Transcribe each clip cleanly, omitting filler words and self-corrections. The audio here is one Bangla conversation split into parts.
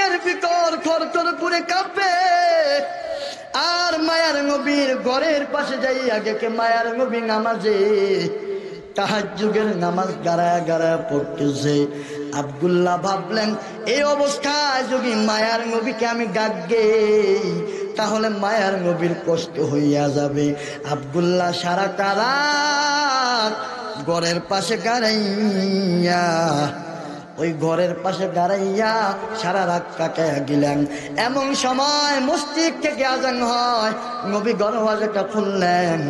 বুকের ভিতর খরখর করে কাঁপে। আর মায়ার নবীর ঘরের পাশে যাই আগে কে মায়ার নবী নামাজে তাহাজ্জুদের নামাজ গাড়ায় গাড়ায় পড়তেছে। আব্দুল্লাহ ভাবলেন এই অবস্থায় যদি মায়ার নবীকে আমি ডাক দেই তাহলে মায়ার নবীর কষ্ট হইয়া যাবে। আব্দুল্লাহ সারাটা রাত ঘরের পাশে গাড়াইয়া ওই ঘরের পাশে দাঁড়াইয়া সারা রাত কাটাইয়া গেলেন। এমন সময় মসজিদ থেকে আজান হয়, নবী দরওয়াজাটা খুললেন।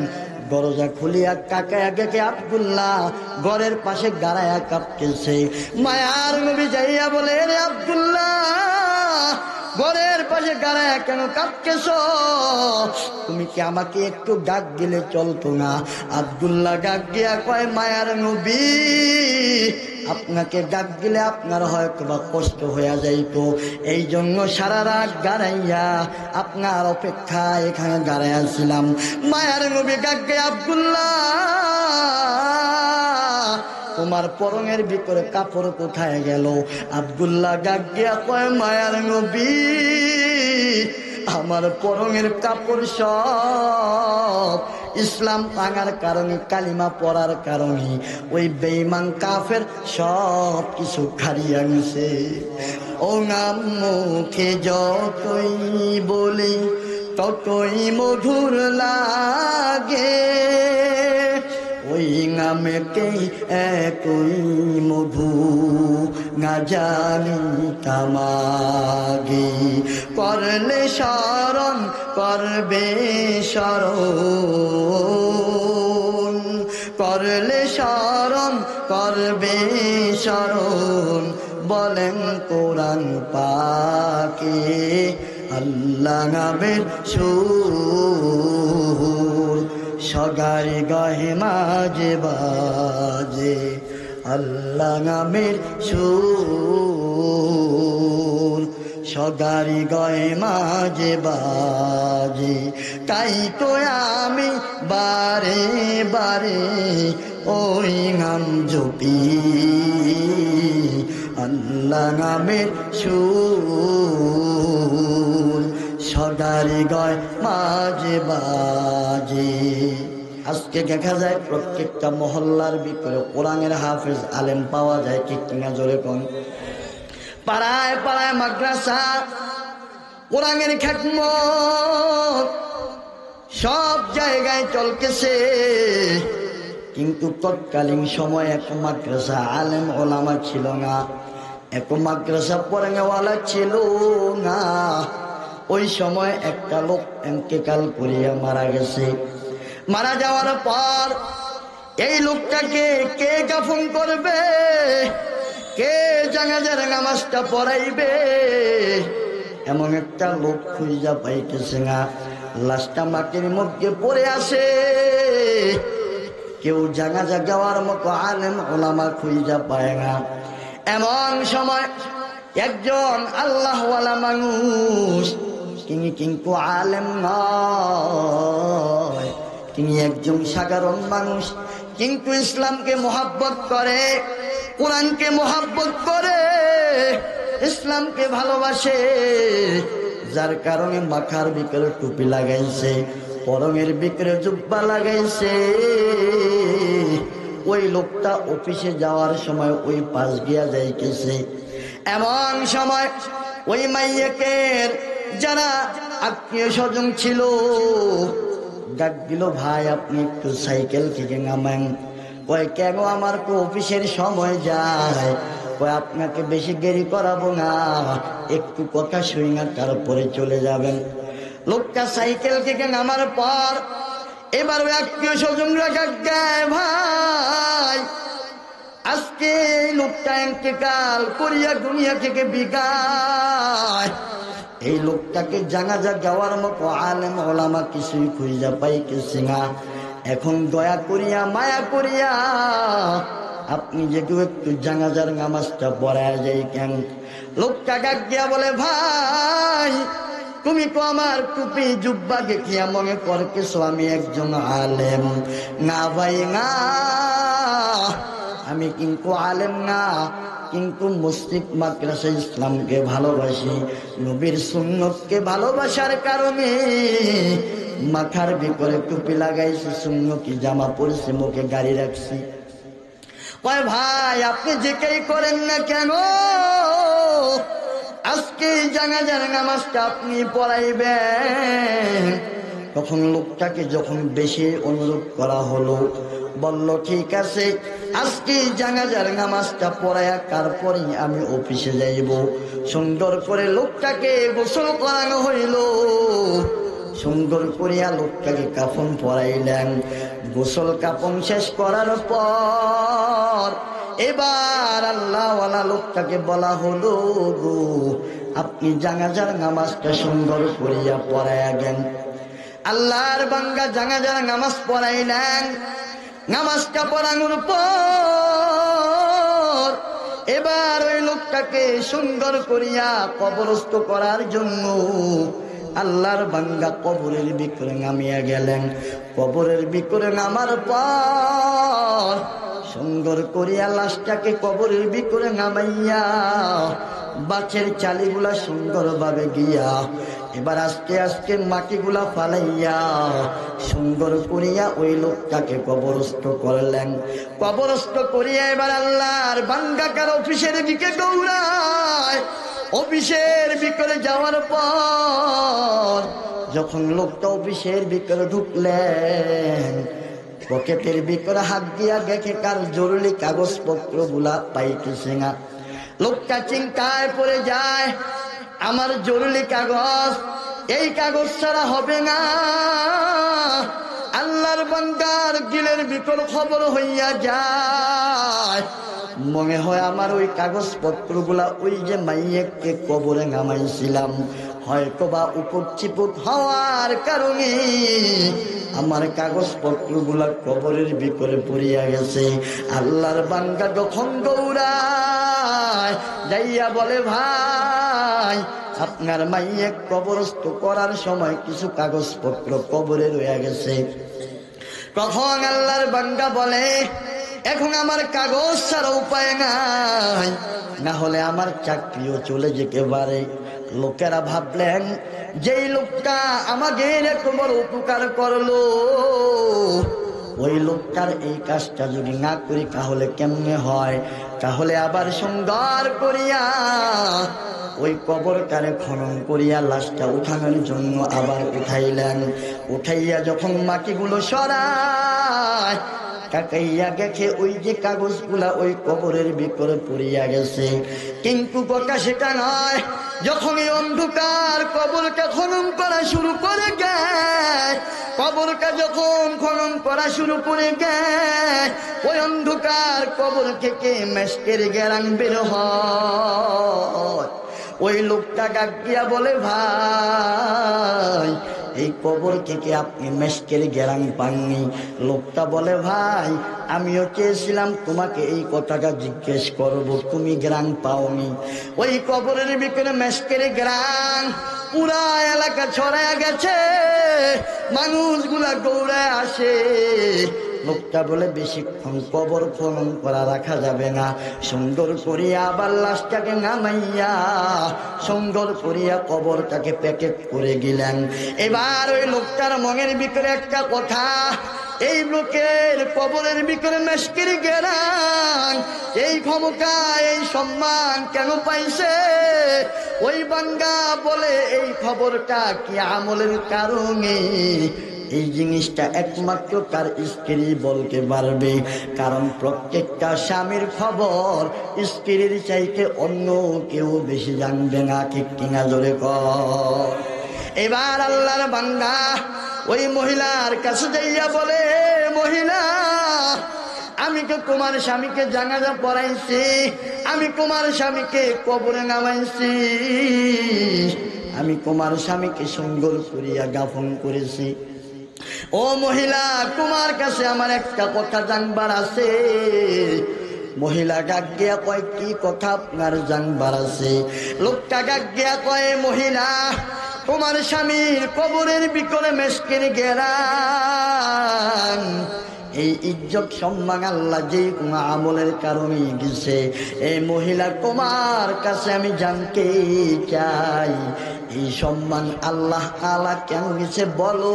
দরজা খুলিয়া কাকায়া গেকে আব্দুল্লাহ ঘরের পাশে দাঁড়াইয়া কাঁপতেছে। মায়ার নবী যাইয়া বলে, রে আব্দুল্লাহ, ঘরের পাশে দাঁড়ায় কেন কাঁপতেছ? তুমি কি আমাকে একটু ডাক দিলে চলতো না? আব্দুল্লাহ ডাক দিয়া কয়, মায়ার নবী, আপনাকে ডাক দিলে আপনার হয়তো বা কষ্ট হয়ে যাইতো, এই জন্য সারা রাত দাঁড়াইয়া আপনার অপেক্ষা এখানে দাঁড়াইয়াছিলাম। মায়ার নবী ডাক দিয়ে, আব্দুল্লাহ, তোমার পরনের ভিতরে কাপড় কোথায় গেল? আব্দুল্লাহ ডাক দিয়া কয়, মায়ার নবী, আমার পরনের কাপড় সব ইসলাম ভাঙার কারণে, কালিমা পড়ার কারণে ওই বেঈমান কাফের সব কিছু খারিয়া নিছে। ও নাম মুখে যতই বলি ততই মধুর লাগে, ওই নামেতেই একই মধু না জানি তামাগে। করলে শরণ করবে শরণ, করলে শরণ করবে শরণ, বলেন কোরআন পাকে আল্লাহ নামের সুর সগারে গাহে মাঝে বাজে, আল্লাহ নামের সুর সগারি গায়ে মাঝে বাজে। তাই তো আমি বারে বারে ওই নাম জপি, আল্লাহ নামের সুর সগারি গায়ে মাঝে বাজে। আজকে দেখা যায় প্রত্যেকটা মহল্লার ভিতরে কোরআনের হাফেজ আলেম পাওয়া যায়, ঠিক কিনা জোরে কোন? পাড়ায় পাড়ায় মাদ্রাসা, কোরআনের খেদমত সব জায়গায় চলতেছে। কিন্তু তৎকালীন সময় এক মাদ্রাসা আলেম ওলামা ছিল না, এক মাদ্রাসা পড়ানেওয়ালা ছিল না। ওই সময় একটা লোক ইন্তেকাল করিয়া মারা গেছে। মারা যাওয়ার পর এই লোকটাকে কে কাফন করবে, কে জানাজার নামাজটা পড়াইবে, এমন একটা লোক খুঁজা পাইতেছে না। লাশটা মাটির মধ্যে পড়ে আসে, কেউ জানাজা যাওয়ার মতো আলেম ওলামা খুঁজা পায় না। এমন সময় একজন আল্লাহওয়ালা মানুষ, তিনি কিন্তু আলেম নয়, তিনি একজন সাধারণ মানুষ, কিন্তু ইসলামকে মোহাব্বত করে, কোরআনকে মোহাব্বত করে, ইসলামকে ভালোবাসে, যার কারণে মাথার ভিতরে টুপি লাগাইছে, পরনের ভিতরে জুব্বা লাগাইছে। ওই লোকটা অফিসে যাওয়ার সময় ওই পাশ গিয়া যাইতেছে। এমন সময় ওই মাইয়াকের যারা আত্মীয় স্বজন ছিল ডাক দিল, ভাই আপনি একটু সাইকেল থেকে নামেন। কয় কেন? আমার তো অফিসের সময় যায়। কয় আপনাকে বেশি দেরি করাবো না, একটু কথা শুই না তারপরে চলে যাবেন। লোকটা সাইকেল থেকে নামার পর এবার ওই আত্মীয় স্বজনরা ডাক দেয়, ভাই আজকে এই লোকটা ইন্তেকাল করিয়া দুনিয়া থেকে বিদায়। এই লোকটাকে জানাজা যাওয়ার মতো আলেম ওলামা কিছুই খুঁজা পাইতেছি না। এখন দয়া করিয়া মায়া করিয়া আপনি যেটু একটু জানাজার নামাজটা পড়ায় যাই কেন? লোকটা ডাক দিয়া বলে, ভাই তুমি তো আমার টুপি জুব্বা দেখিয়া মনে করতেছো আমি একজন আলেম। না ভাই না, আমি কিন্তু আলেম না, কিন্তু মসজিদ মাদ্রাসা ইসলামকে ভালোবাসি, নবীর সুন্নতকে ভালোবাসার কারণে মাথার ভিতরে টুপি লাগাইছি, সুন্নতি জামা পরেছি, মুখে গাড়ি রাখছি। কয় ভাই আপনি যেটাই করেন না কেন, আজকে জানাজার নামাজটা আপনি পড়াইবেন। তখন লোকটাকে যখন বেশি অনুরোধ করা হলো, বলল ঠিক আছে, আজকে জানাজার নামাজটা পড়ায়া তারপরেই আমি অফিসে যাইব। সুন্দর করে লোকটাকে গোসল করানো হইল, সুন্দর করিয়া লোকটাকে কাফন পরাইলেন। গোসল কাফন শেষ করার পর এবার আল্লাহওয়ালা লোকটাকে বলা হলো, গো আপনি জানাজার নামাজটা সুন্দর করিয়া পড়াইয়া গেন। আল্লাহর বান্দা জানাজার নামাজ পড়াইলেন। নামাজটা পড়ানোর পর এবার ওই লোকটাকে সুন্দর করিয়া কবরস্থ করার জন্য আল্লাহর বান্দা কবরের ভিতরে নামিয়া গেলেন। কবরের ভিতরে নামার পর সুন্দর করিয়া লাশটাকে কবরের ভিতরে নামাইয়া বাঁশের চালিগুলা সুন্দরভাবে গিয়া এবার আস্তে আস্তে মাটিগুলা ফালাইয়া সুন্দর করিয়া ওই লোকটাকে কবরস্থ করলেন। কবরস্থ করিয়া এবার আল্লাহর বান্দাকার অফিসের দিকে দৌড়ায়। অফিসের ভিতরে যাওয়ার পর যখন লোকটা অফিসের ভিতরে ঢুকলেন, পকেটের ভিতরে হাত দিয়া দেখে কার জরুরি কাগজপত্র গুলা পাইতেছে না। লোকটা চিন্তায় পড়ে যায়, আমার জরুরি কাগজ, এই কাগজ ছাড়া হবে না। আল্লাহর বান্দার দিলের ভিতর খবর হইয়া যায়, মনে হয় আমার ওই কাগজপত্রগুলা ওই যে মাইয়াকে কবরে নামাইছিলাম, হয়তো বা উপর চিপুট হওয়ার কারণে আমার কাগজপত্রগুলা কবরের ভিতরে পড়িয়া গেছে। আল্লাহর বান্দা যখন দৌড়ায় যাইয়া বলে, ভাই আপনার মাইয়া কবরস্থ করার সময় কিছু কাগজপত্র কবরে রয়ে গেছে। তখন আল্লাহর বান্দা বলে, এখন আমার কাগজ ছাড়া উপায় নাই, না হলে আমার চাকরিও চলে যেতে পারে। লোকেরা ভাবলেন, যেই লোকটা আমাকে এত বড় উপকার করলো, ওই লোকটার এই কাজটা যদি না করি তাহলে কেমনে হয়। তাহলে আবার সুন্দর করিয়া ওই কবরটারে খনন করিয়া লাশটা উঠানোর জন্য আবার উঠাইলেন। উঠাইয়া যখন মাটিগুলো সরায়, কাকাইয়া দেখে ওই যে কাগজগুলা ওই কবরের ভিতরে পড়িয়া গেছে। কিন্তু কথা সেটা নয়, যখন এই অন্ধকার কবরটা খনন করা শুরু করে গায়, কবরটা যখন খনন করা শুরু করে গায়, ওই অন্ধকার কবর থেকে মেশকের গেরাং বের হয়। ওই লোকটা ডাক দিয়া বলে, ভাই এই কবর থেকে আপনি মেশকের গেরাং পাননি? লোকটা বলে, ভাই আমিও চেয়েছিলাম তোমাকে এই কথাটা জিজ্ঞেস করব, তুমি গ্রাং পাওনি। ওই কবরের ভিতরে মেশকের গ্রাং পুরা এলাকা ছড়ায় গেছে, মানুষগুলা দৌড়ায় আসে। লোকটা বলে, বেশিক্ষণ কবর খনন করা রাখা যাবে না, সুন্দর করিয়া আবার লাশটাকে নামাইয়া সুন্দর করিয়া কবরটাকে প্যাকেট করে গেলেন। এবার ওই লোকটার মনের ভিতরে একটা কথা, এই লোকের কবরের ভিতরে মেশকের গেরাং, এই ক্ষমতা এই সম্মান কেন পাইছে? ওই বান্দা বলে, এই খবরটা কি আমলের কারণে? এই জিনিসটা একমাত্র তার স্ত্রী বলতে পারবে, কারণ প্রত্যেকটা স্বামীর খবর স্ত্রীর চাইতে অন্য কেউ বেশি জানবে না, ঠিক কিনা জোরে কর। এবার আল্লাহর বান্দা ওই মহিলার কাছে যাইয়া বলে, মহিলা আমি তো তোমার স্বামীকে জানাজা পড়াইছি, আমি তোমার স্বামীকে কবরে নামাইছি, আমি তোমার স্বামীকে সুন্দর করিয়া দাফন করেছি। ও মহিলা, তোমার কাছে আমার একটা কথা জানবার আছে। মহিলা ডাক দিয়া কয়, কি কথা আপনার জানবার আছে? লোকটা ডাক দিয়া কয়, মহিলা তোমার স্বামীর কবরের ভিতরে মেশকের গেরাং, এই ইজ্জত সম্মান আল্লাহ যেই কোনো আমলের কারণে দিছে। এই মহিলা তোমার কাছে আমি জানতে চাই, এই সম্মান আল্লাহ তাআলা কেন দিছে বলো।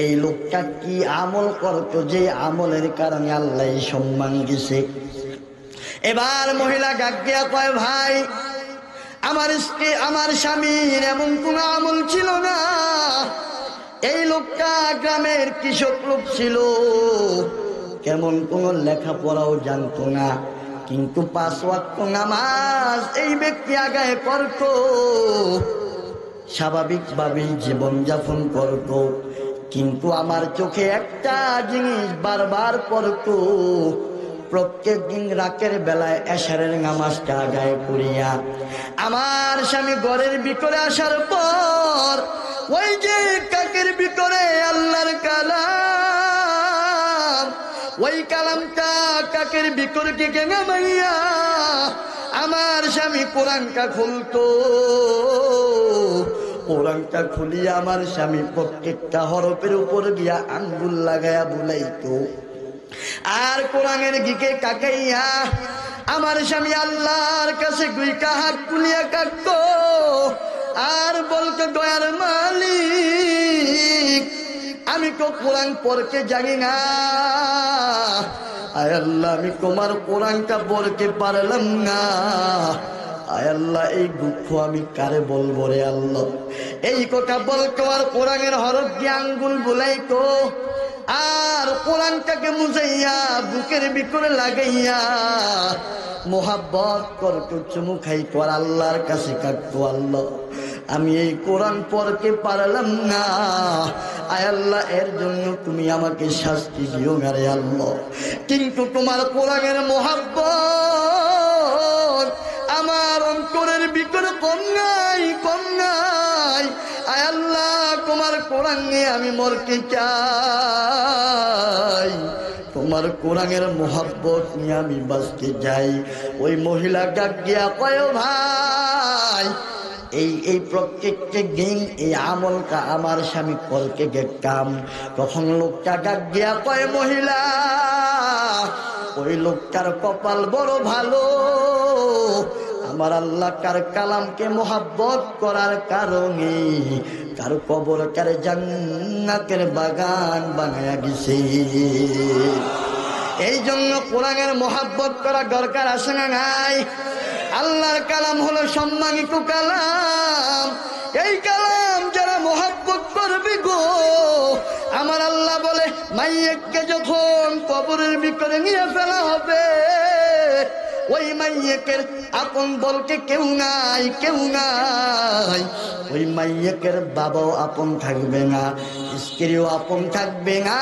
এই লোকটা কি আমল করতো যে আমলের কারণে আল্লাহ এই সম্মান দিছে? এবার মহিলা গাগিয়া কয়, ভাই আমার স্ত্রী আমার স্বামীর এমন কোন আমল ছিল না। এই লোকটা গ্রামের কৃষক লোক ছিল, কেমন কোন লেখাপড়াও জানতো না, কিন্তু 5 ওয়াক্ত নামাজ এই ব্যক্তি আগায় করত, স্বাভাবিকভাবেই জীবনযাপন করত। কিন্তু আমার চোখে একটা জিনিস বারবার পড়তো, প্রত্যেক দিন রাতের বেলায় এশারের নামাজটা আদায় করিয়া আমার স্বামী ঘরের ভিতরে আসার পর ওই যে কাকের ভিতরে আল্লাহর কালাম, ওই কালামটা কাকের ভিতরে কে নামাইয়া আমার স্বামী কোরআনটা খুলতো। কোরআনটা খুলিয়া আমার স্বামী প্রত্যেকটা হরফের উপর গিয়া আঙ্গুল লাগাইয়া বুলাইতো। আর কোরআনের দিকে কাকাইয়া আমার স্বামী আল্লাহর কাছে গুইকা হাত তুলিয়া কাটতো আর বলতো, দয়ার মালিক আমি তো কোরআন পড়তে জানি না, আয় আল্লাহ আমি তোমার কোরআনটা পড়তে পারলাম না, আয় আল্লাহ এই দুঃখ আমি কারে বলবো রে আল্লাহ। এই কথা বলতো আর কোরআনের হরফ দিয়ে আঙ্গুল বুলাইতো আর কোরআনটাকে মুজাইয়া বুকের ভিতরে লাগাইয়া মোহাব্বত করতো, চুমু খাইতো আর আল্লাহর কাছে কাটতো, আল্লাহ আমি এই কোরআন পড়তে পারলাম না, আয় আল্লাহ এর জন্য তুমি আমাকে শাস্তি দিও না রে আল্লাহ। কিন্তু তোমার কোরআনের মোহাব্বত আমার অন্তরের ভিতরে কম নাই, আয় আল্লাহ তোমার কোরআন নিয়ে আমি মরতে চাই, তোমার কোরআনের মোহাব্বত নিয়ে আমি বাঁচতে যাই। ওই মহিলা ডাক গিয়া কয়, ভাই এই প্রত্যেকটা দিন এই আমলটা আমার স্বামী করতে গেতাম। তখন লোকটা ডাক গিয়া কয়, মহিলা ওই লোকটার কপাল বড় ভালো, আমার আল্লাহ কার কালামকে মোহাব্বত করার কারণে কার কবর কার জান্নাতের বাগান বানায়া গেছে। এই জন্য কোরআনের মোহাব্বত করা দরকার আছে না নাই? আল্লাহর কালাম হলো সম্মানিত কালাম, এই কালাম যারা মোহাব্বত করবে গো, আমার আল্লাহ বলে মাইয়াকে যখন কবরের ভিতরে নিয়ে ফেলা হবে, ওই মাইয়াকের আপন বলতে কেউ নাই, ওই মাইয়াকের বাবাও আপন থাকবে না, স্ত্রীও আপন থাকবে না,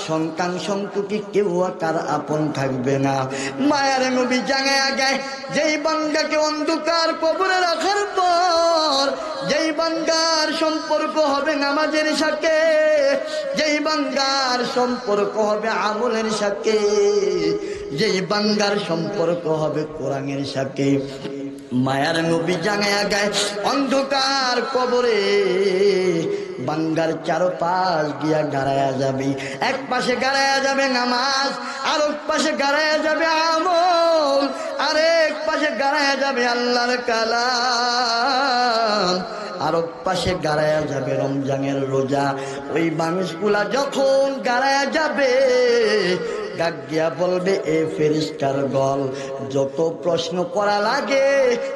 সন্তান সন্ততি কেউ তার আপন থাকবে না। মায়ের নবী জানায়া যায়, যেই বান্দাকে অন্ধকার কবরে রাখার পর যেই বান্দার সম্পর্ক হবে নামাজের সাথে, যেই বান্দার সম্পর্ক হবে আমলের সাথে, যেই বান্দার সম্পর্ক হবে কোরআনের সাথে, মায়ার নবী জানায়া গায় অন্ধকার কবরে বান্দার চারপাশ গিয়া গাড়ায়া যাবে। এক পাশে গাড়ায়া যাবে নামাজ, আর এক পাশে গাড়ায়া যাবে আমল, আর এক পাশে গাড়ায়া যাবে আল্লাহর কালাম, আর এক পাশে গাড়ায়া যাবে রমজানের রোজা। ওই মানুষগুলা যখন গাড়ায়া যাবে ডাক দিয়া বলবে, এ ফেরেশতার দল, যত প্রশ্ন করা লাগে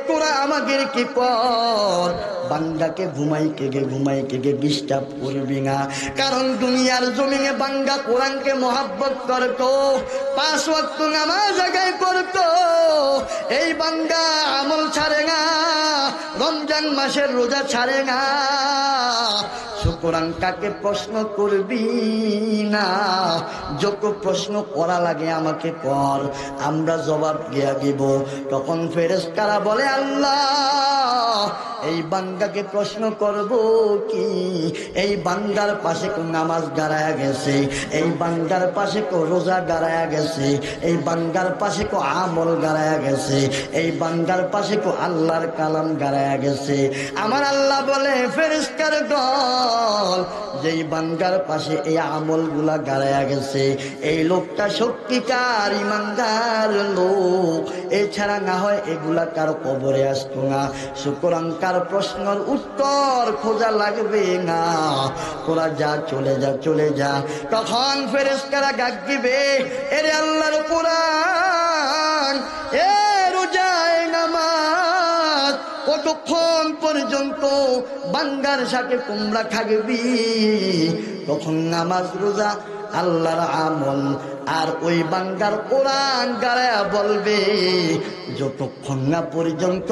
তোরা আমাকে কি কর, বান্দাকে ঘুমাইকে গে ডিস্টার্ব করবি না। কারণ দুনিয়ার জমিনে বান্দা কোরআনকে মোহাব্বত করতো, 5 ওয়াক্ত নামাজ আদায় করতো, এই বান্দা আমল ছাড়ে না, রমজান মাসের রোজা ছাড়ে না। সুতরাং কাকে প্রশ্ন করবি না, যত প্রশ্ন করা লাগে আমাকে কর, আমরা জবাব দিয়া দিব। তখন ফেরেশতারা বলে, আল্লাহ এই বান্দাকে প্রশ্ন করব কি, এই বান্দার পাশে কো নামাজ গাড়ায়া গেছে, এই বান্দার পাশে কো রোজা গাড়ায়া গেছে, এই বান্দার পাশে কো আমল গাড়ায়া গেছে, এই বান্দার পাশে কো আল্লাহর কালাম গাড়ায়া গেছে। আমার আল্লাহ বলে, ফেরেশতার দল বল, যেই বান্দার পাশে এই আমলগুলা গাড়ায়া গেছে এই লোকটা সত্যিকার ইমানদার লোক, এছাড়া না হয় এগুলা কার কবরে আসতো না। সুতরাং কার প্রশ্নের উত্তর খোঁজা লাগবে না, তোরা যা, চলে যা, চলে যা। তখন ফেরেশতারা ডাক দিবে, এরে আল্লাহর কোরআন, এ রোজায় নামাজ কতক্ষণ পর্যন্ত বান্দার সাথে তোমরা থাকবি? তখন নামাজ, রোজা আল্লাহর আমল, আর ওই বান্দার কোরআন গাড়ায়া বলবে, যতক্ষণ না পর্যন্ত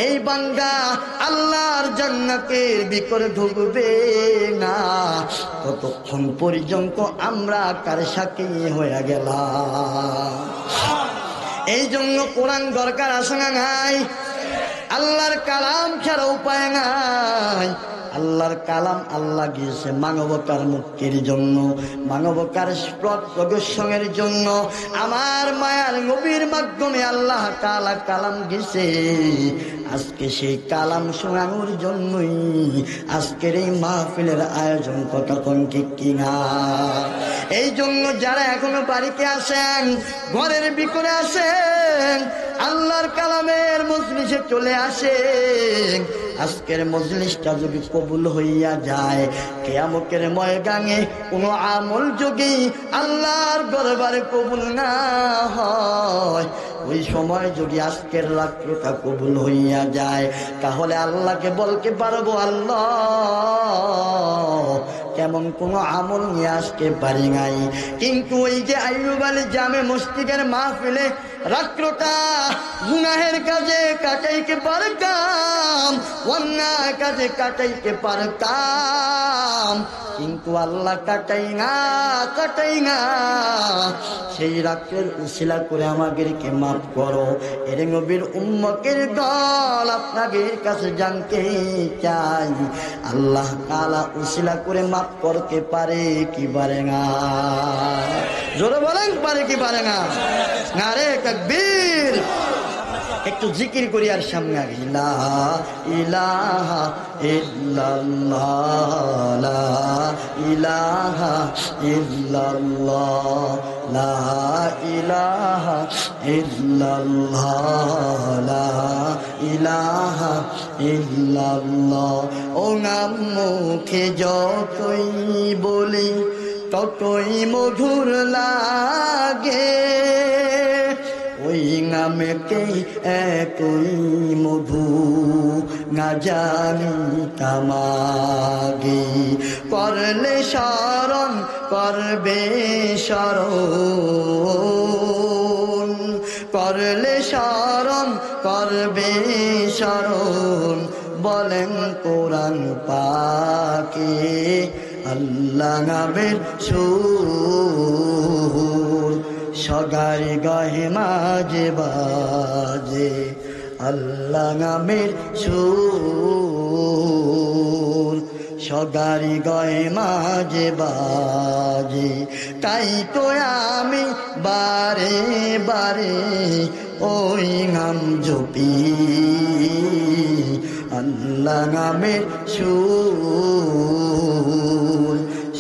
এই বান্দা আল্লাহর জান্নাতের ভিতরে ঢুকবে না, ততক্ষণ পর্যন্ত আমরা কার সাথে হয়ে গেলাম। এই জন্য কোরআন দরকার আছে না নাই? আল্লাহর কালাম ছাড়া উপায় নাই। আল্লাহর কালাম আল্লাহ গিয়েছে মানবতার মুক্তির জন্য, মানবতার প্রদর্শনের জন্য। আমার মায়ার নবীর মাধ্যমে আল্লাহ তাআলা কালাম গিয়েছে। আজকে সেই কালাম শোনানোর জন্যই আজকের এই মাহফিলের আয়োজন, কথা কোন ঠিক কিনা? এই জন্য যারা এখনো বাড়িতে আসেন, ঘরের ভিতরে আসেন, আল্লাহর কালামের মজলিসে চলে আসেন। আজকের মজলিসটা যদি কবুল হইয়া যায়, কিয়ামতের ময়দানে কোনো আমল যদি আল্লাহর দরবারে কবুল না হয়, ওই সময় যদি আজকের রাত্রটা কবুল হইয়া যায়, তাহলে আল্লাহকে বলতে পারবো, আল্লাহ কেমন কোনো আমল নিয়ে আসতে পারি নাই। কিন্তু ওই যে আইয়ুব আলী জামে মসজিদের মাহফিলে রাত্রটা গুনাহের কাজে কাটাইতে পারতাম, অন্যায় কাজে কাটাইতে পারতাম, কিন্তু আল্লাহ কাটাই না। সেই রাত্রের উসিলা করে আমাদেরকে মাফ করো। এর নবীর উম্মতের দল আপনাদের কাছে জানতে চাই, আল্লাহ তাআলা উসিলা করে মাফ করতে পারে কি পারে না? জোরে বলেন, পারে কি পারে না? নারে তাকবীর! একটু জিকির করি আর সামনে আগে, লা ইলাহা ইল্লাল্লাহ, লা ইলাহা ইল্লাল্লাহ, লা ইলাহা ইল্লাল্লাহ, লা ইলাহা ইল্লাল্লাহ। ও নাম মুখে যতই বলি ততই মধুর লাগে, ওই নামেতেই একই মধু না জানি কামাগে। করলে শরণ করবে শরণ, করলে শরণ করবে শরণ, বলেন কোরআন পাকে আল্লাহ নামের সুর সগারে গাহে মাঝে বাজে, আল্লাহ নামের সুর সগারি গায়ে মাঝে বাজে। তাই তো আমি বারে বারে ওই নাম জপি, আল্লাহ নামের সুর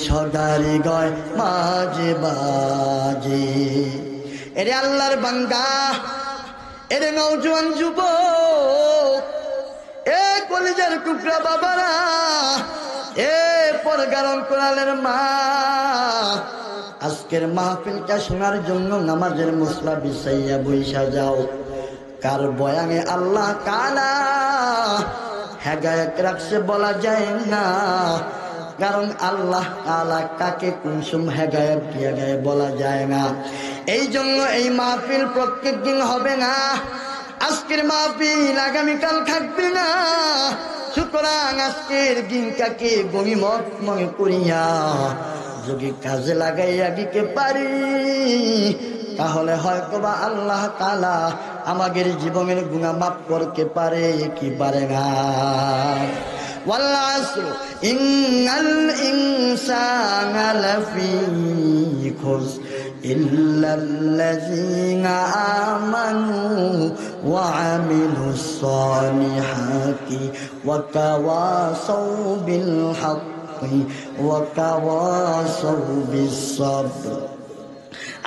সদারি গয় মাঝে বাজে। এরে আল্লাহর বান্দা, এরে নওজোয়ান যুবক, এ কলিজার টুকরা বাবারা, এ পরগার অন্তরালের মা, আজকের মাহফিলটা শোনার জন্য নামাজের মুসলা বিছাইয়া বইসা যাও। কার বয়ানে আল্লাহ তাআলা হেদায়েত রাখছে বলা যায় না, কারণ আল্লাহ তাআলা কাকে কোন সময় হেদায়েত দিয়ে দেয় বলা যায় না। এই জন্য এই মাহফিল প্রত্যেক দিন হবে না, আজকের মাহফিল আগামীকাল থাকবে না। সুতরাং আজকের দিনটাকে গনিমত মনে করিয়া যদি কাজে লাগাইয়া দিতে পারি, তাহলে হয়তোবা আল্লাহ তাআলা আমাদের জীবনের গুনাহ মাফ করতে পারে কি পারে না। ওয়াল আসর ইন্নাল ইনসানা লাফি খুসর ইল্লাল্লাযীনা আমানু ওয়া আমিলুস সালিহাতি ওয়া তাওয়াসাউ বিল হক ওয়াতাওয়াসাউ বিস-সাবর।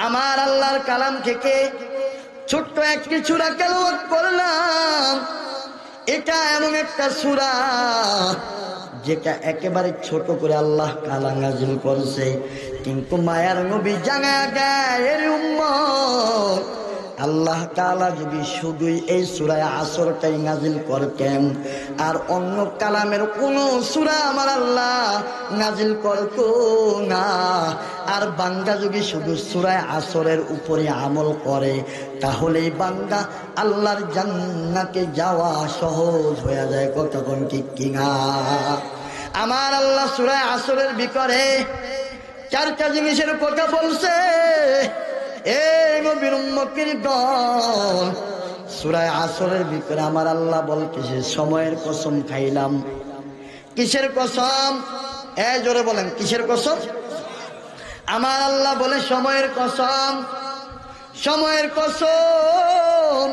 আমার আল্লাহর কালাম থেকে ছোট্ট একটি সূরা তেলাওয়াত করলাম। এটা এমন একটা সূরা যেটা একেবারে ছোট করে আল্লাহ তাআলা নাযিল করেছে, কিন্তু মায়ার নবী জানায়া দেয় এর উম্মত, আল্লাহ তাআলা যদি শুধুই এই সূরা আসরটাই নাযিল করতেন আর অন্য কালামের কোন সূরা আমার আল্লাহ নাযিল করত না, আর বান্দা যদি শুধু সূরা আসরের উপরে আমল করে, তাহলে বান্দা আল্লাহর জান্নাতে যাওয়া সহজ হয়ে যায়। কতক্ষণ ঠিক কিনা? আমার আল্লাহ সূরা আসরের ভিতরে চারটা জিনিসের কথা বলছে। এ নবীর উম্মতের দল, সূরা আসরের ভিতরে আমার আল্লাহ বলতেছে সময়ের কসম খাইলাম। কিসের কসম? জোরে বলেন, কিসের কসম? আমার আল্লাহ বলে সময়ের কসম। সময়ের কসম,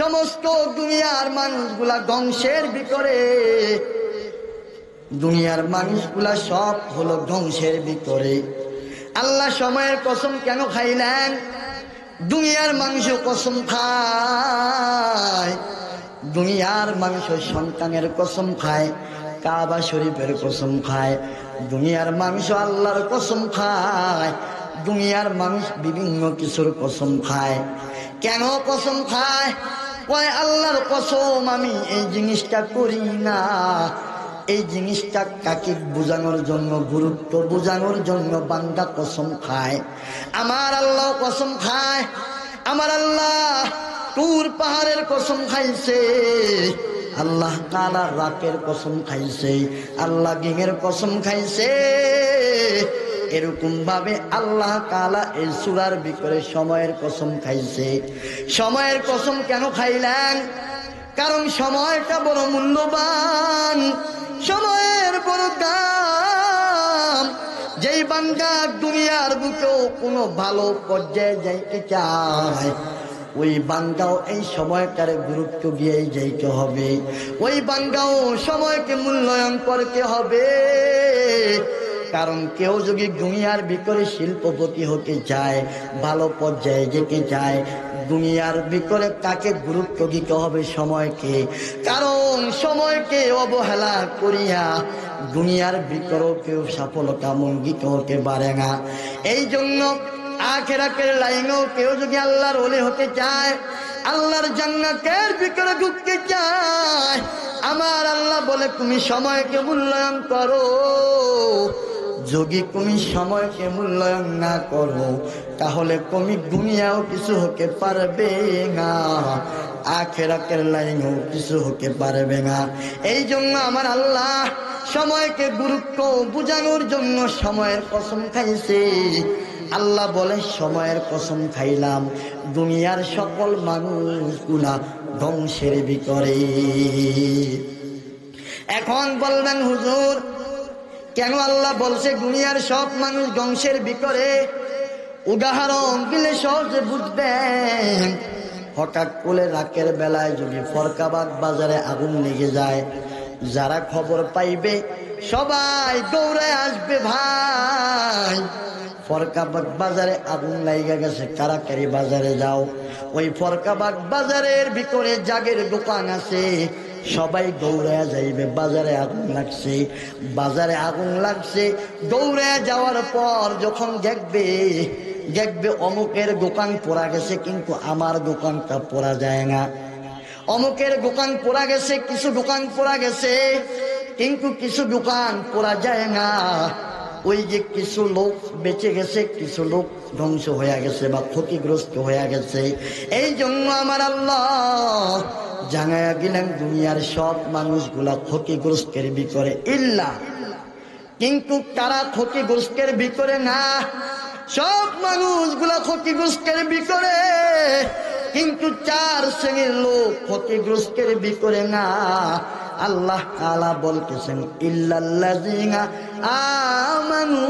সমস্ত দুনিয়ার মানুষগুলা ধ্বংসের ভিতরে, দুনিয়ার মানুষগুলা সব হলো ধ্বংসের ভিতরে। আল্লাহ সময়ের কসম কেন খাইলেন? দুনিয়ার মানুষ কসম খায়, দুনিয়ার মানুষ সন্তানের কসম খায়, কাবা শরীফের কসম খায়, দুনিয়ার মানুষ আল্লাহর কসম খায়, দুনিয়ার মানুষ বিভিন্ন কিছুর কসম খায়। কেন কসম খায়? কয় আল্লাহর কসম আমি এই জিনিসটা করি না। এই জিনিসটা কাকে বোঝানোর জন্য, গুরুত্ব বোঝানোর জন্য বান্দা কসম খায়। আমার আল্লাহ কসম খায়। আমার আল্লাহ তুর পাহাড়ের কসম খাইছে, আল্লাহ তাআলা রাতের কসম খাইছে, আল্লাহ দিনের কসম খাইছে। এরকম ভাবে আল্লাহ তাআলা এই সূরার ভিতরে সময়ের কসম খাইছে। সময়ের কসম কেন খাইলেন? কারণ সময়টা বড় মূল্যবান, সময়ের বড় দাম। যেই বান্দা দুনিয়ার বুকেও কোনো ভালো পর্যায়ে যাইতে চায়, ওই বান্দাও এই সময়টারে গুরুত্ব দিয়ে যাইতে হবে, ওই বান্দাও সময়কে মূল্যায়ন করতে হবে। কারণ কেউ যদি দুনিয়ার ভিতরে শিল্পপতি হতে চায়, ভালো পর্যায়ে যেতে চায়, দুনিয়ার ভিতরে তাকে গুরুত্ব দিতে হবে সময়কে। কারণ সময়কে অবহেলা করিয়া দুনিয়ার ভিতরেও কেউ সফলতা মণ্ডিত হতে পারে না। এই জন্য আখিরাতের লাইনেও কেউ যদি আল্লাহর ওলি হতে চায়, আল্লাহর জান্নাতের ভিতরে ঢুকতে চায়, আমার আল্লাহ বলে তুমি সময়কে মূল্যায়ন করো। যদি তুমি সময়কে মূল্যায়ন না করো, তাহলে তুমি দুনিয়াও কিছু হতে পারবে না, আখিরাতের লাইনেও কিছু হতে পারবে না। এই জন্য আমার আল্লাহ সময়কে গুরুত্ব বোঝানোর জন্য সময়ের কসম খাইছে। আল্লাহ বলে সময়ের কসম খাইলাম, দুনিয়ার সকল মানুষগুলা ধ্বংসের ভিতরে। এখন বলবেন হুজুর, কেন আল্লাহ বলছে দুনিয়ার সব মানুষ ধ্বংসের ভিতরে? উদাহরণ দিলে সহজে বুঝবেন। হঠাৎ করে রাতের বেলায় যদি ফরকাবাদ বাজারে আগুন লেগে যায়, যারা খবর পাইবে সবাই দৌড়ে আসবে, ভাই ফরকাবাদ বাজারে আগুন লাগা গেছে, কারাকারি বাজারে যাও। ওই ফরকাবাদ বাজারের ভিতরে জাগের দোকান আছে, সবাই দৌড়ে যাইবে, বাজারে আগুন লাগছে, বাজারে আগুন লাগছে। দৌড়ে যাওয়ার পর যখন দেখবে অমুকের দোকান পোড়া গেছে, কিন্তু আমার দোকানটা পোড়া যায় না। অমুকের দোকান পোড়া গেছে, কিছু দোকান পোড়া গেছে, কিন্তু কিছু দোকান পোড়া যায় না। ওই যে কিছু লোক বেঁচে গেছে, কিছু লোক ধ্বংস হয়ে গেছে বা ক্ষতিগ্রস্ত হয়ে গেছে। এই জন্য আমার আল্লাহ জানায়া দিলেন দুনিয়ার সব মানুষগুলা ক্ষতিগ্রস্তের ভিতরে, ইল্লা, কিন্তু তারা ক্ষতিগ্রস্তের ভিতরে না। সব মানুষগুলা ক্ষতিগ্রস্তের ভিতরে, কিন্তু চার শ্রেণীর লোক ক্ষতিগ্রস্তের ভিতরে না। আল্লাহ তাআলা বলতেছেন ইল্লাল্লাযীনা আমানু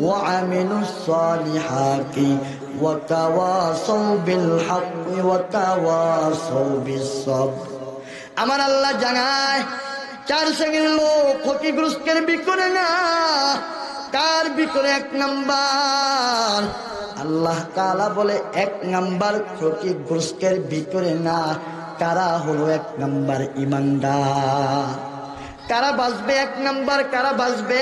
ওয়া আমিলুস সালিহাতি ওয়া তাওয়াসাউ বিল হাক্কি ওয়া তাওয়াসাউ বিস সাবর। আমার আল্লাহ জানায় চার শ্রেণীর লোক ক্ষতিগ্রস্তের বিকরে না, কার বিকরে? এক নাম্বার। আল্লাহ তাআলা বলে এক নাম্বার ক্ষতিগ্রস্তের বিকরে না। কারা হলো এক নাম্বার? ঈমানদার। কারা বাঁচবে এক নাম্বার? কারা বাঁচবে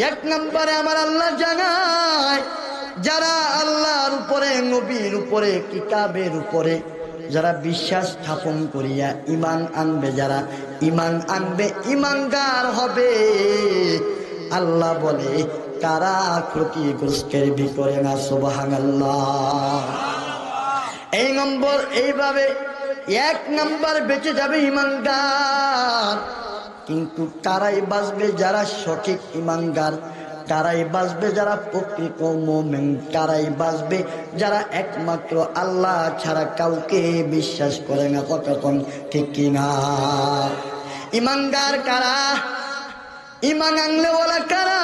এক নাম্বারে? আমার আল্লাহ জানায়, যারা আল্লাহর উপরে, নবীর উপরে, কিতাবের উপরে যারা বিশ্বাস স্থাপন করিয়া ঈমান আনবে, যারা ঈমান আনবে, ঈমানদার হবে, আল্লাহ বলে কারা ক্ষতিগ্রস্তের বিকরে না। সুবহানাল্লাহ। এই নম্বর, এইভাবে এক নাম্বার বেঁচে যাবে ঈমানদার। কিন্তু কারাই বাঁচবে? যারা সঠিক ঈমানদার, কারাই বাঁচবে যারা প্রকৃত মুমিন, কারাই বাঁচবে যারা একমাত্র আল্লাহ ছাড়া কাউকে বিশ্বাস করে না। কতক্ষণ ঠিক কিনা? ঈমানদার কারা? ঈমান আনলে ওলা কারা?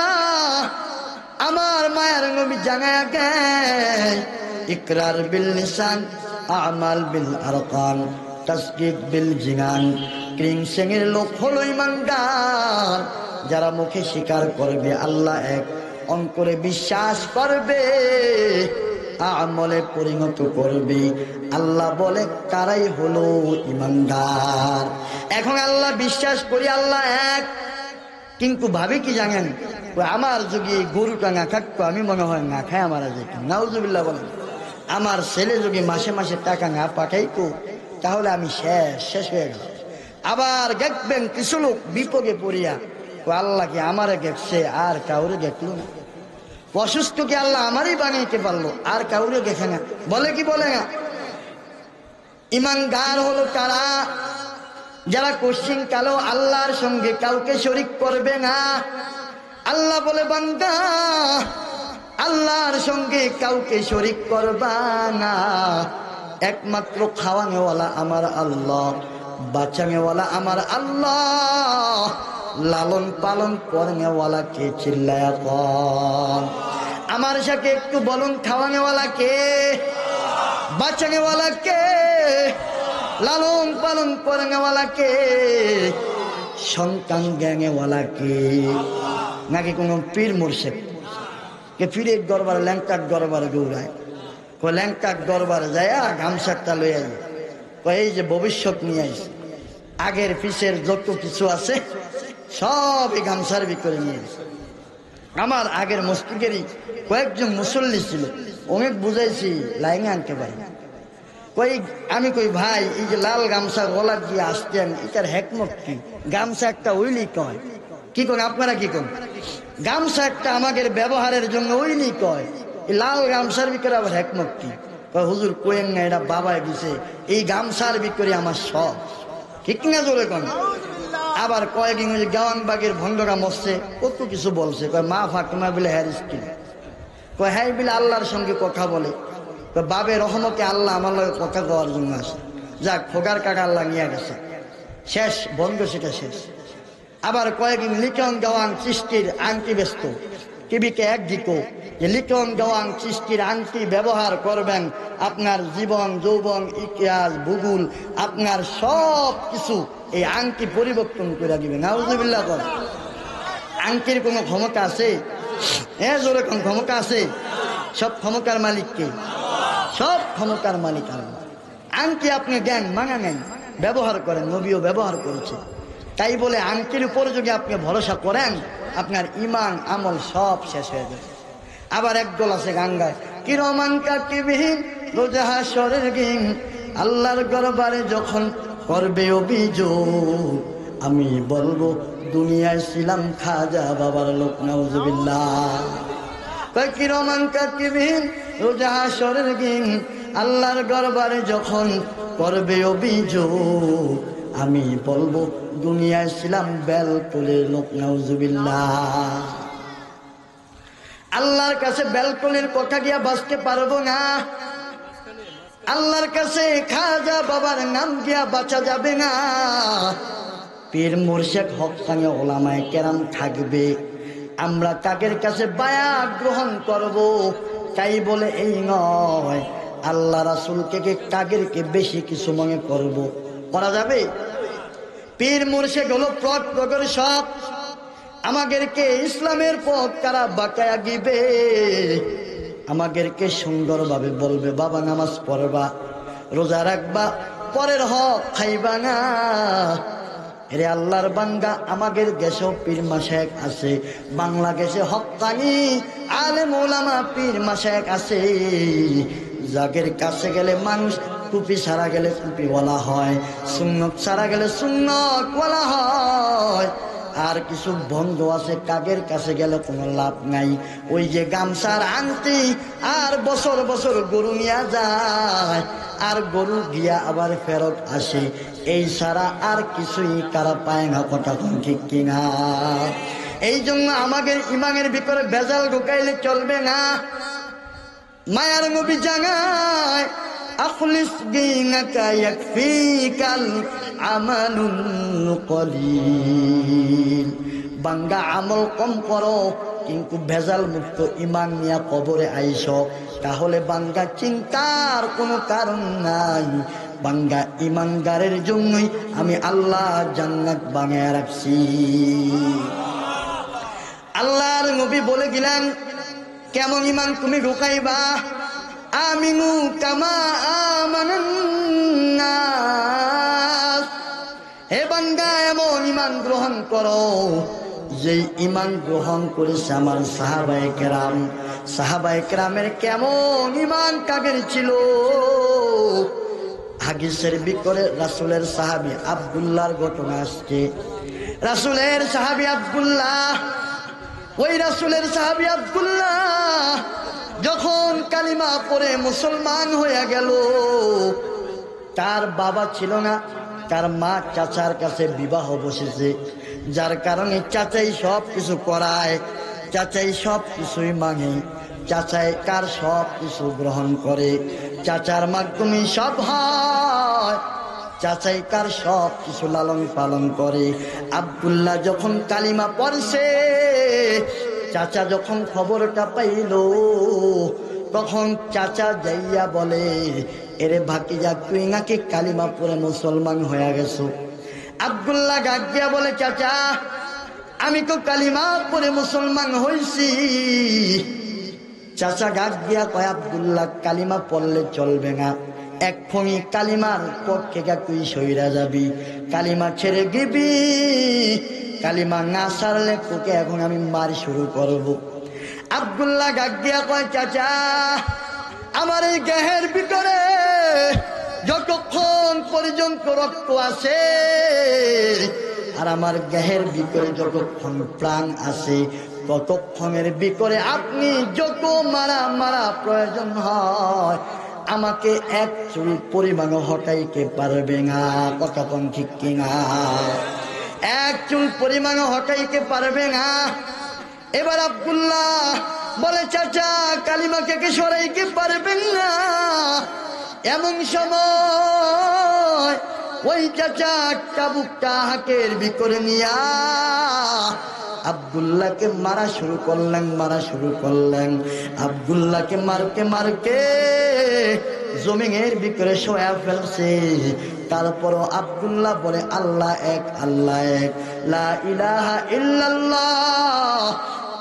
আমার মায়ের নবী জানায়া গেছে, ইকরার বিল লিসান, আমাল বিল আরকান, তাসদীক বিল জিনান। তিন শ্রেণীর লোক হলো ঈমানদার, যারা মুখে স্বীকার করবে আল্লাহ এক, অন্তরে বিশ্বাস করবে, আমলে পরিণত করবে। আল্লাহ বলে তারাই হলো ঈমানদার। এখন আল্লাহ বিশ্বাস করি আল্লাহ এক, কিন্তু ভাবি কি জানেন? আমার যদি গরুটা না থাকতো, আমি মনে হয় না খাই আমার যেত। নাউজুবিল্লাহ বলেন। আমার ছেলে যদি মাসে মাসে টাকা না পাঠাইতো, তাহলে আমি শেষ হয়ে গেল। আবার দেখবেন কিছু লোক বিপদে পড়িয়া আল্লাহ কি আমারে দেখছে, আর কাউরে দেখলো না। অসুস্থ কি আল্লাহ আমারই বানাইতে পারলো, আর কাউরে দেখে না। বলে কি বলে না? ঈমানদার হলো তারা যারা কোশ্চিন কালো আল্লাহর সঙ্গে কাউকে শরীক করবে না। আল্লাহ বলে বান্দা, আল্লাহর সঙ্গে কাউকে শরীক করবা না। একমাত্র খাওয়ানেওয়ালা আমার আল্লাহ, বাঁচানেওয়ালা আমার আল্লাহ, লালন পালন করনেওয়ালা কে? চিল্লায়া কন আমার সাথে একটু বলুন। খাওয়ানেওয়ালা কে? বাঁচানেওয়ালা কে? লালন পালন করনেওয়ালা কে? সন্তান জ্ঞানেওয়ালা কে? নাকি কোন পীর মুর্শিদ? কে পীরের দরবারে, ল্যাংটার দরবারে দৌড়ায়? ল্যাংটার দরবারে যায় গামছাটা লই আই, এই যে ভবিষ্যৎ নিয়ে আইছে, আগের পিছের যত কিছু আছে সব এই গামছার ভিতরে নিয়ে আসে। আমার আগের মসজিদেরই কয়েকজন মুসল্লি ছিল, অনেক বুঝাইছি, লাইনে আনতে পারি। আমি কই ভাই, এই যে লাল গামছা গলা দিয়ে আসতেন, এটার হেকমত কি? গামছা একটা ওইলি কয়, কি কোন আপনারা কি কোন? গামছা একটা আমাদের ব্যবহারের জন্য ওইলি কয়, এই লাল গামছার ভিতরে আবার হেকমত কি? হুজুর কোয়েন না, এটা বাবাই দিছে, এই গামছার ভিতরে আমার সব। ঠিক না জোরে কোন? আবার কয়েকদিন ওই গাওয়ানবাগের ভণ্ডরা মরছে, কত কিছু বলছে। মা ফাতেমা বলে হ্যার স্ত্রী, হ্যাঁ বলে আল্লাহর সঙ্গে কথা বলে। বাবে রহমতে আল্লাহ আমার লগে কথা কওয়ার জন্য আছে। যাক, ফোগার কাকা আল্লাহ নিয়ে গেছে, শেষ বন্ধ, সেটা শেষ। আবার কয়েকদিন লিটন দেওয়ান চিস্তির আংটি ব্যস্ত, টিভিতে এক দিক যে লিটন দেওয়ান চিস্তির আংটি ব্যবহার করবেন, আপনার জীবন যৌবন ইতিহাস ভূগোল আপনার সব কিছু এই আংটি পরিবর্তন করে দিবে। নাউজুবিল্লাহ কর। আংটির কোনো ক্ষমতা আছে? জোরে কোন ক্ষমতা আছে? সব ক্ষমতার মালিককে, সব ক্ষমতার মালিক আল্লাহ। আংটি আপনি দেন, মানা নেন, ব্যবহার করেন, নবীও ব্যবহার করেছে। তাই বলে আংটির উপর যদি আপনি ভরসা করেন, আপনার ইমান আমল সব শেষ হয়ে যাবে। আবার একদল আছে গান গায়, কিরমান কাতিবিহীন রোজা হাশরের দিন, আল্লাহর দরবারে যখন করবে অভিযোগ, আমি বলবো দুনিয়ায় ছিলাম খাজা বাবার লোক। নাউজুবিল্লাহ। কিরমান কাতিবিহীন রোজা হাশরের দিন, আল্লাহর দরবারে যখন করবে অভিযোগ, আমি বলবো দুনিয়ায় ছিলাম বেলতলের লোক। নাউজুবিল্লাহ। আল্লাহর কাছে বেলতলের কথা দিয়া বাঁচতে পারবো না। আল্লাহর কাছে খাজা বাবার নাম দিয়া বাঁচা যাবে না। পীর মুর্শিদ হক্কানি ওলামায়ে কেরাম থাকবে, আমরা তাদের কাছে বায়াত গ্রহণ করব। তাই বলে এই নয় আল্লাহ রাসূলকে কাদেরকে বেশি কিছু মনে করব, করা যাবে? পীর মুর্শিদ হলো প্রগর সব। আমাদেরকে ইসলামের পথ কারা বাঁকায়া গিবে, আমাদেরকে সুন্দরভাবে বলবে বাবা নামাজ পড়বা, রোজা রাখবা, পরের হক খাইবা না। এরে আল্লাহর বান্দা, আমাদের দেশেও পীর মাশায়েখ আছে, বাংলাদেশে হক্কানি আলেম ওলামা পীর মাশায়েখ আছে, যাদের কাছে গেলে মানুষ টুপি ছাড়া গেলে টুপি বলা হয়, সুন্নত ছাড়া গেলে সুন্নত বলা হয়। আর কিছু বন্ধ আছে, কাগের কাছে গেলে কোনো লাভ নাই। ওই যে গামছার আনতি আর বছর বছর গরু নিয়ে যায়, আর গরু গিয়া আবার ফেরত আসে, এই ছাড়া আর কিছুই কারা পায় না। কথা ঠিক কিনা? এই জন্য আমাদের ইমানের ভিতরে ভেজাল ঢুকাইলে চলবে না। মায়ার নবী জানায় আখলিস দীনাকা ইয়াকফিকাল আমালুল কলিল। বান্দা আমল কম করো কিন্তু ভেজাল মুক্ত ইমান নিয়ে কবরে আইসো, তাহলে বান্দা চিন্তার কোনো কারণ নাই। বান্দা ইমানদারের জন্যই আমি আল্লাহ জান্নাত বানিয়ে রাখছি। আল্লাহর নবী বলে গেলেন, কেমন ইমান তুমি ঢুকাইবা? আমিনু কামা আমানান নাস। হে বান্দা, এমন ইমান গ্রহণ করো যেই ইমান গ্রহণ করেছে আমার সাহাবায়ে কেরাম। সাহাবায়ে কেরামের কেমন ইমান কাগের ছিল? হাদিসের ভিতরে রাসূলের সাহাবী আব্দুল্লাহর ঘটনা আসছে। রাসূলের সাহাবী আব্দুল্লাহ, ওই রাসূলের সাহাবী আব্দুল্লাহ যখন কালিমা পড়ে মুসলমান হয়ে গেল, তার বাবা ছিল না, তার মা চাচার কাছে বিবাহ বসেছে, যার কারণে চাচাই সব কিছু করায়, চাচাই সব কিছুই মাঙে, চাচাই কার সব কিছু গ্রহণ করে, চাচার মাধ্যমে সব হয়, চাচাই কার সব কিছু লালন পালন করে। আব্দুল্লাহ যখন কালিমা পড়ছে, চাচা যখন খবরটা পাইল, তখন চাচা যাইয়া বলে, এরে ভাতিজা, তুই নাকি কালিমা পড়ে মুসলমান হয়ে গেছো। আব্দুল্লাহ ডাক দিয়া বলে, চাচা আমি তো কালিমা পড়ে মুসলমান হইছি। চাচা ডাক দিয়া কয়, আব্দুল্লাহ কালিমা পড়লে চলবে না, এক্ষুনি কালিমার পক্ষে তুই সইরা যাবি, কালিমা ছেড়ে দিবি। কালিমা না ছাড়লে তোকে এখন আমি মার শুরু করব। আব্দুল্লাহ ডাক দিয়া কয়, চাচা আমার এই গায়ের ভিতরে যতক্ষণ পর্যন্ত রক্ত আছে, আর আমার গায়ের ভিতরে যতক্ষণ প্রাণ আছে, ততক্ষণের ভিতরে আপনি যত মারা প্রয়োজন হয় আমাকে এক চুল পরিমাণ হটাইতে পারবে না। কথা কোন ঠিক কিনা? এক চুল পরিমাণ হটাইতে পারবে না। এবার আব্দুল্লাহ বলে, চাচা কালিমাকে কে সরাইতে পারবেন না? এমন সময় ওই চাচা চাবুকটা হাতের ভিতরে নিয়া আব্দুল্লাহকে মারা শুরু করলেন। আব্দুল্লাহকে মারতে জমিনের ভিতরে শোয়া ফেলছে। তারপরও আব্দুল্লাহ বলে, আল্লাহ এক, লা ইলাহা ইল্লাল্লাহ,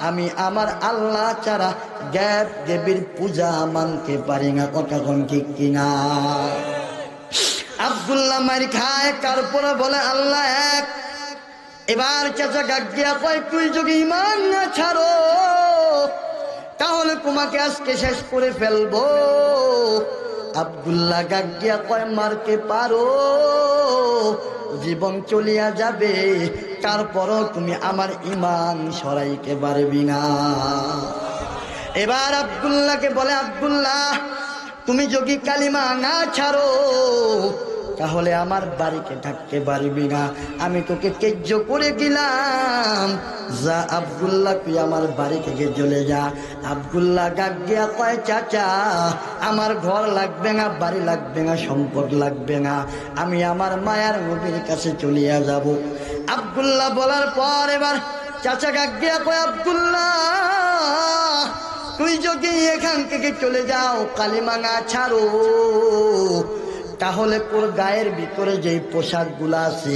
আমি আমার আল্লাহ ছাড়া দেব দেবীর পূজা মানতে পারি না। কথা কোন ঠিক কিনা? আব্দুল্লাহ মারি খায়, তারপরে বলে আল্লাহ এক। এবার চাচা গাগিয়া কয়, তুই যদি ইমান না ছাড়ো তাহলে তোমাকে আজকে শেষ করে ফেলবো। আব্দুল্লাহ গাগিয়া কয়, মারতে পারো, জীবন চলিয়া যাবে, তারপরও তুমি আমার ইমান সরাইতে পারবি না। এবার আব্দুল্লাহকে বলে, আব্দুল্লাহ তুমি যদি কালিমা না ছাড়ো তাহলে আমার বাড়িতে থাকতে পারবি না, আমি তোকে তেজ্য করে দিলাম, যা আব্দুল্লাহ তুই আমার বাড়ি থেকে চলে যা। আব্দুল্লাহ ডাক দিয়া কয়, চাচা আমার ঘর লাগবে না, বাড়ি লাগবে না, সম্পদ লাগবে না, আমি আমার মায়ার নবীর কাছে চলিয়া যাব। আব্দুল্লাহ বলার পর এবার চাচা ডাক দিয়া কয়, আব্দুল্লাহ তুই যদি এখান থেকে চলে যাও, কালিমা না ছাড়ো, তাহলে তোর গায়ের ভিতরে যেই পোশাকগুলা আছে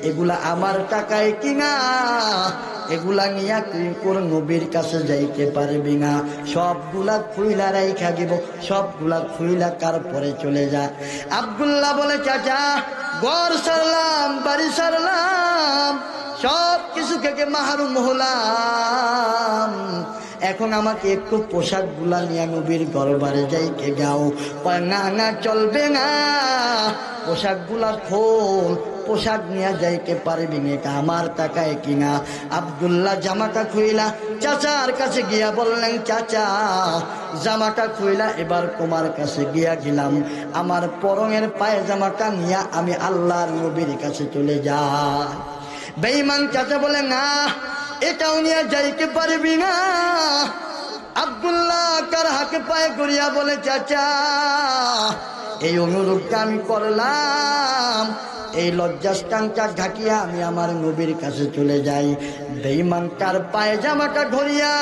এগুলা আমার টাকায় কিনা, এগুলা নিয়া তুই তোর নবীর কাছে যাইতে পারবি না। সবগুলা খুইলা রাইখা দিব, সবগুলা খুইলা তারপরে চলে যা। আব্দুল্লাহ বলে, চাচা ঘর সারলাম, বাড়ি সারলাম, সব কিছু থেকে মাহরুম হলাম, এখন আমাকে একটু পোশাক গুলা নিয়ে নবীর দরবারে যাইতে যাও। না না, চলবে না, পোশাক গুলা খোল, পোশাক নিয়ে যাইতে পারবি না, এটা আমার টাকায় কিনা। আব্দুল্লাহ জামাটা খুইলা চাচার কাছে গিয়া বললেন, চাচা জামাটা খুইলা এবার তোমার কাছে গিয়া গেলাম, আমার পরনের পায়ে জামাটা নিয়ে আমি আল্লাহর নবীর কাছে চলে যাই। বেঈমান চাচা বলে, না এটাও নিয়ে যাইতে পারবি না। আব্দুল্লাহ কার হাতে পায়ে করিয়া বলে, চাচা এই অনুরোধটা আমি করলাম, এই লজ্জাস্থানটা ঢাকিয়া আমি আমার নবীর কাছে চলে যাই। বেঈমান তার পায়ে জামাটা ধরিয়া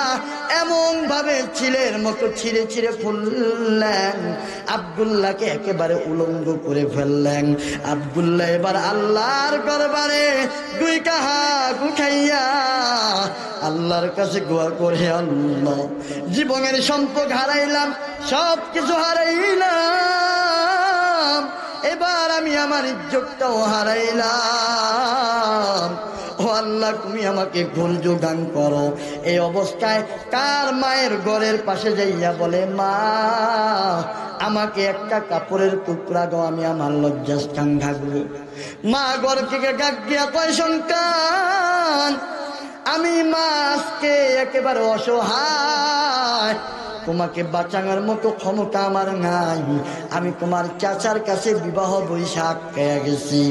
এমন ভাবে ছিলের মতো ছিঁড়ে ছিঁড়ে খুললেন, আব্দুল্লাহকে একেবারে উলঙ্গ করে ফেললেন। আব্দুল্লাহ এবার আল্লাহর দরবারে দুইটা হাত উঠাইয়া আল্লাহর কাছে দোয়া করে, আল্লাহ জীবনের সম্পদ হারাইলাম, সব কিছু হারাইলাম, এবার আমি আমার ইজ্জতটাও হারাইলাম, ও আল্লাহ তুমি আমাকে ধৈর্য দান করো। এই অবস্থায় তার মায়ের ঘরের পাশে যাইয়া বলে, মা আমাকে একটা কাপড়ের টুকরা দাও, আমি আমার লজ্জাস্থান ঢাকবো। মা ঘর থেকে ডাক দিয়া কয়, সন্তান আমি মা আজকে একেবারে অসহায়, তোমাকে বাঁচানোর মতো ক্ষমতা আমার নাই, আমি তোমার চাচার কাছে বিবাহ বৈশাখ পেয়ে গেছি।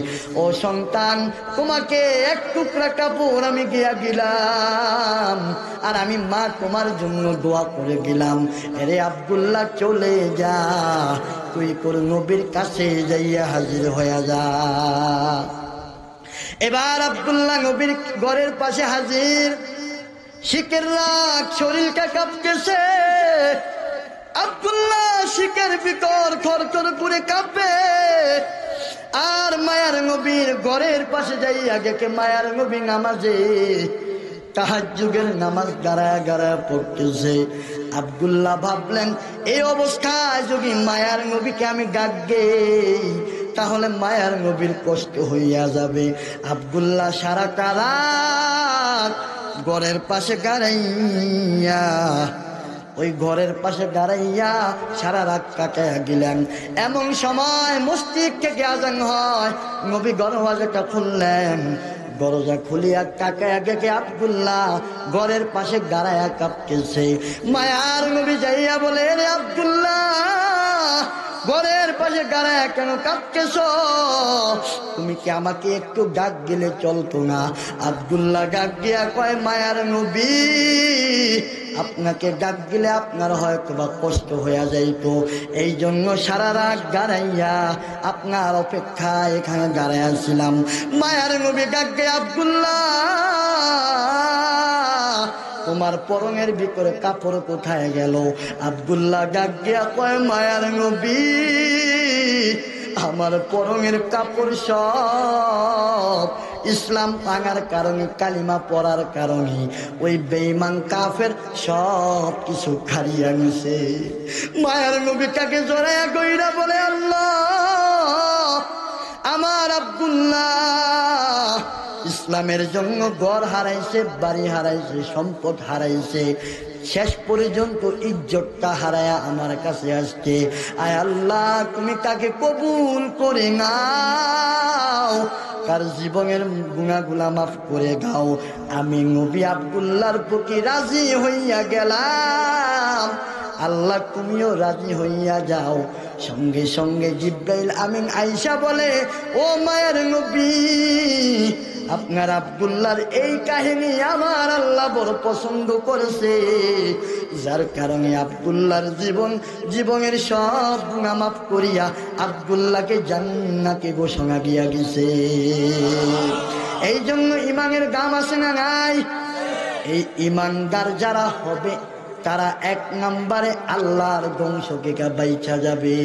ও সন্তান তোমাকে এক টুকরা কাপড় আমি গিয়া গেলাম, আর আমি মা তোমার জন্য দোয়া করে গেলাম। আরে আব্দুল্লাহ চলে যা, তুই তোর নবীর কাছে যাইয়া হাজির হয়ে যা। এবার আব্দুল্লাহ নবীর ঘরের পাশে হাজির। শিকের রাগ শরীরটা কাঁপতেছে, আব্দুল্লাহ শিকের ভিতর খরখর করে কাঁপে। আর মায়ার নবীর ঘরের পাশে যাই আগে মায়ার নবী নামাজে তাহাজ্জুদের নামাজ গাড়ায় গাড়ায় পড়তেছে। আব্দুল্লাহ ভাবলেন, এই অবস্থায় যদি মায়ার নবীকে আমি ডাক দেই তাহলে মায়ার নবীর কষ্ট হইয়া যাবে। আব্দুল্লাহ সারাটা রাত ঘরের পাশে গাড়াইয়া, ওই ঘরের পাশে দাঁড়াইয়া সারা রাত কাটাইয়া গেলেন। এমন সময় মসজিদ থেকে আজান হয়, নবী দরওয়াজাটা খুললেন, দরজা খুলিয়া কাকায় আগে আব্দুল্লাহ ঘরের পাশে দাঁড়াইয়া কাঁপতেছে। মায়ার নবী যাইয়া বলে, রে আব্দুল্লাহ ঘরের পাশে দাঁড়ায় কেন কাঁপতেছ? তুমি কি আমাকে একটু ডাক গেলে চলতো না? আব্দুল্লাহ ডাক দিয়া কয়, মায়ার নবী আপনাকে ডাক দিলে আপনার হয়তো বা কষ্ট হইয়া যাইত, এই জন্য সারা রাত দাঁড়াইয়া আপনার অপেক্ষায় এখানে দাঁড়াইয়াছিলাম। মায়ার নবী ডাক দিয়ে, আব্দুল্লাহ তোমার পরনের ভিতরে কাপড় কোথায় গেল? আব্দুল্লাহ ডাক দিয়া কয়, মায়ার নবী আমার পরনের কাপড় সব ইসলাম ভাঙার কারণে, কালিমা পড়ার কারণে ওই বেঈমান কাফের সব কিছু হারিয়ে গেছে। মায়ার নবী তাকে জড়াইয়া কইরা বলে, আল্লাহ আমার আব্দুল্লাহ ইসলামের জন্য ঘর হারাইছে, বাড়ি হারাইছে, সম্পদ হারাইছে, শেষ পর্যন্ত ইজ্জতটা হারায়া আমার কাছে আসছে। আয় আল্লাহ তুমি তাকে কবুল করে নাও, তার জীবনের গুনাহগুলা মাফ করে দাও। আমি নবী আব্দুল্লাহর প্রতি রাজি হইয়া গেলাম, আল্লাহ তুমিও রাজি হইয়া যাও। সঙ্গে সঙ্গে জিব্রাইল আমিন আয়েশা বলে, ও মায়ের নবী আপনার আব্দুল্লাহর এই কাহিনী আমার আল্লাহ বড় পছন্দ করেছে, যার কারণে আব্দুল্লাহর জীবনের সব গুনাহ মাফ করিয়া আব্দুল্লাহকে জান্নাতে ঘোষণা দিয়া গেছে। এই জন্য ইমানের দাম আছে না নাই? এই ইমানদার যারা হবে তারা এক নম্বরে আল্লাহর ধ্বংসকে বাইচা যাবে।